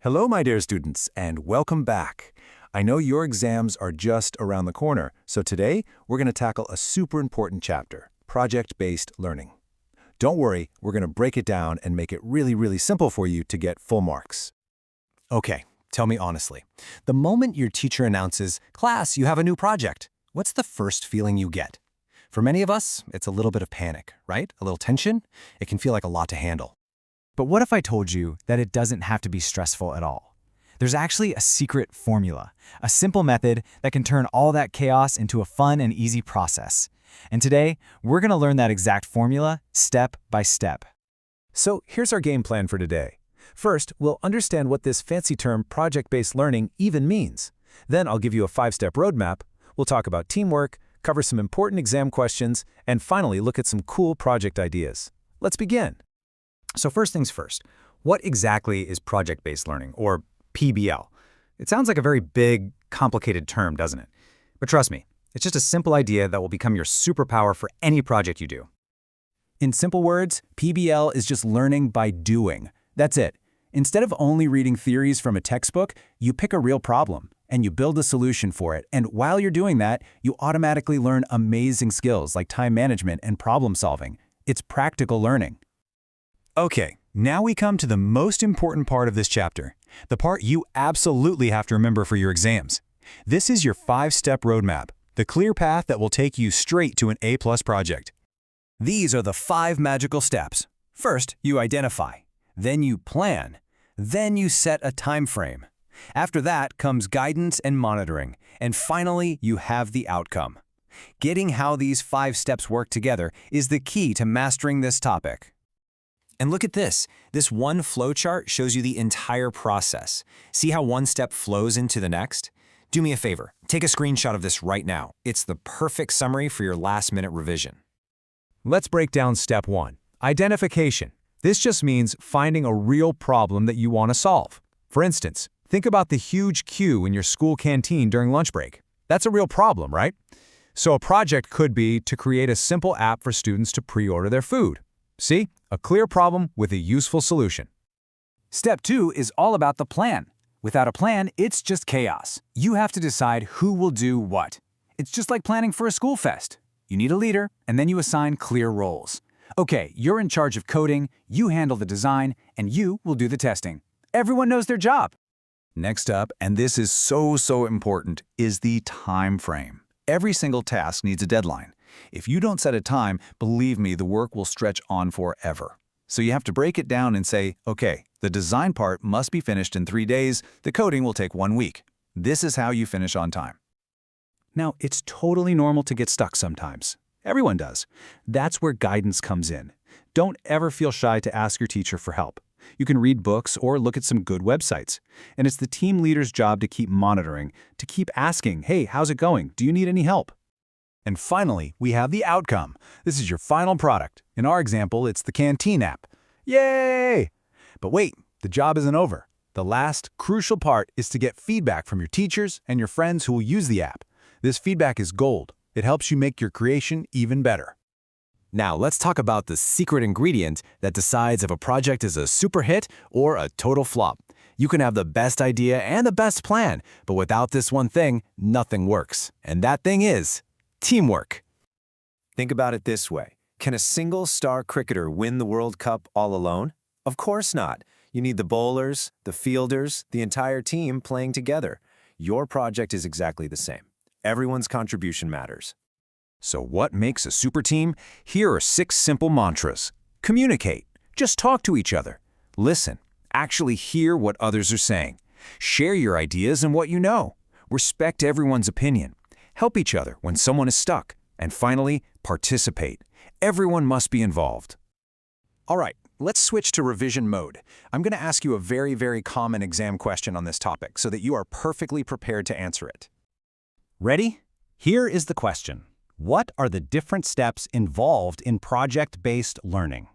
Hello, my dear students, and welcome back. I know your exams are just around the corner, so today we're going to tackle a super important chapter, project-based learning. Don't worry, we're going to break it down and make it really simple for you to get full marks. Okay, tell me honestly, the moment your teacher announces, "Class, you have a new project," what's the first feeling you get? For many of us, it's a little bit of panic, right? A little tension? It can feel like a lot to handle. But what if I told you that it doesn't have to be stressful at all? There's actually a secret formula, a simple method that can turn all that chaos into a fun and easy process. And today, we're going to learn that exact formula step by step. So here's our game plan for today. First, we'll understand what this fancy term project-based learning even means. Then I'll give you a 5-step roadmap. We'll talk about teamwork, cover some important exam questions, and finally look at some cool project ideas. Let's begin. So first things first, what exactly is project-based learning, or PBL? It sounds like a very big, complicated term, doesn't it? But trust me, it's just a simple idea that will become your superpower for any project you do. In simple words, PBL is just learning by doing. That's it. Instead of only reading theories from a textbook, you pick a real problem and you build a solution for it. And while you're doing that, you automatically learn amazing skills like time management and problem solving. It's practical learning. Okay, now we come to the most important part of this chapter, the part you absolutely have to remember for your exams. This is your 5-step roadmap, the clear path that will take you straight to an A+ project. These are the 5 magical steps. First, you identify. Then you plan. Then you set a time frame. After that comes guidance and monitoring. And finally, you have the outcome. Getting how these 5 steps work together is the key to mastering this topic. And look at this. This one flowchart shows you the entire process. See how one step flows into the next? Do me a favor. Take a screenshot of this right now. It's the perfect summary for your last-minute revision. Let's break down step 1, identification. This just means finding a real problem that you want to solve. For instance, think about the huge queue in your school canteen during lunch break. That's a real problem, right? So a project could be to create a simple app for students to pre-order their food. See? A clear problem with a useful solution. Step 2 is all about the plan. Without a plan, it's just chaos. You have to decide who will do what. It's just like planning for a school fest. You need a leader, and then you assign clear roles. Okay, you're in charge of coding, you handle the design, and you will do the testing. Everyone knows their job. Next up, and this is so important, is the time frame. Every single task needs a deadline. If you don't set a time, believe me, the work will stretch on forever. So you have to break it down and say, okay, the design part must be finished in 3 days, the coding will take 1 week. This is how you finish on time. Now, it's totally normal to get stuck sometimes. Everyone does. That's where guidance comes in. Don't ever feel shy to ask your teacher for help. You can read books or look at some good websites. And it's the team leader's job to keep monitoring, to keep asking, hey, how's it going? Do you need any help? And finally, we have the outcome. This is your final product. In our example, it's the canteen app. Yay! But wait, the job isn't over. The last, crucial part is to get feedback from your teachers and your friends who will use the app. This feedback is gold. It helps you make your creation even better. Now, let's talk about the secret ingredient that decides if a project is a super hit or a total flop. You can have the best idea and the best plan, but without this one thing, nothing works. And that thing is teamwork. Think about it this way. Can a single-star cricketer win the World Cup all alone? Of course not. You need the bowlers, the fielders, the entire team playing together. Your project is exactly the same. Everyone's contribution matters. So what makes a super team? Here are 6 simple mantras. Communicate. Just talk to each other. Listen. Actually hear what others are saying. Share your ideas and what you know. Respect everyone's opinion. Help each other when someone is stuck. And finally, participate. Everyone must be involved. All right, let's switch to revision mode. I'm going to ask you a very common exam question on this topic so that you are perfectly prepared to answer it. Ready? Here is the question. What are the different steps involved in project-based learning?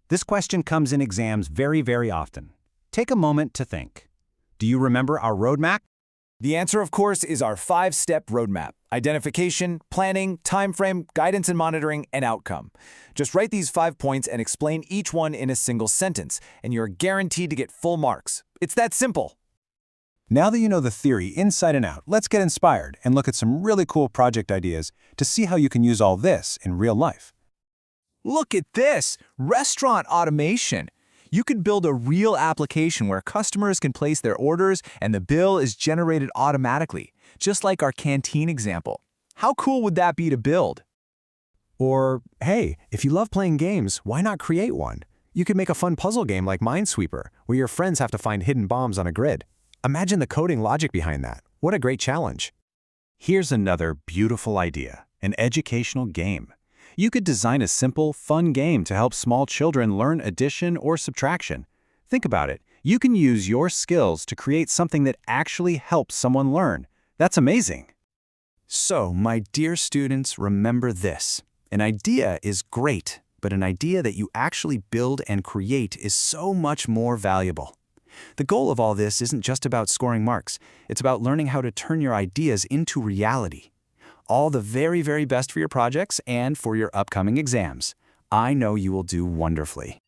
This question comes in exams very often. Take a moment to think. Do you remember our roadmap? The answer, of course, is our 5-step roadmap. Identification, planning, time frame, guidance and monitoring, and outcome. Just write these 5 points and explain each one in a single sentence, and you're guaranteed to get full marks. It's that simple. Now that you know the theory inside and out, let's get inspired and look at some really cool project ideas to see how you can use all this in real life. Look at this! Restaurant automation! You could build a real application where customers can place their orders and the bill is generated automatically, just like our canteen example. How cool would that be to build? Or, hey, if you love playing games, why not create one? You could make a fun puzzle game like Minesweeper, where your friends have to find hidden bombs on a grid. Imagine the coding logic behind that. What a great challenge. Here's another beautiful idea, an educational game. You could design a simple, fun game to help small children learn addition or subtraction. Think about it. You can use your skills to create something that actually helps someone learn. That's amazing. So, my dear students, remember this. An idea is great, but an idea that you actually build and create is so much more valuable. The goal of all this isn't just about scoring marks. It's about learning how to turn your ideas into reality. All the very, very best for your projects and for your upcoming exams. I know you will do wonderfully.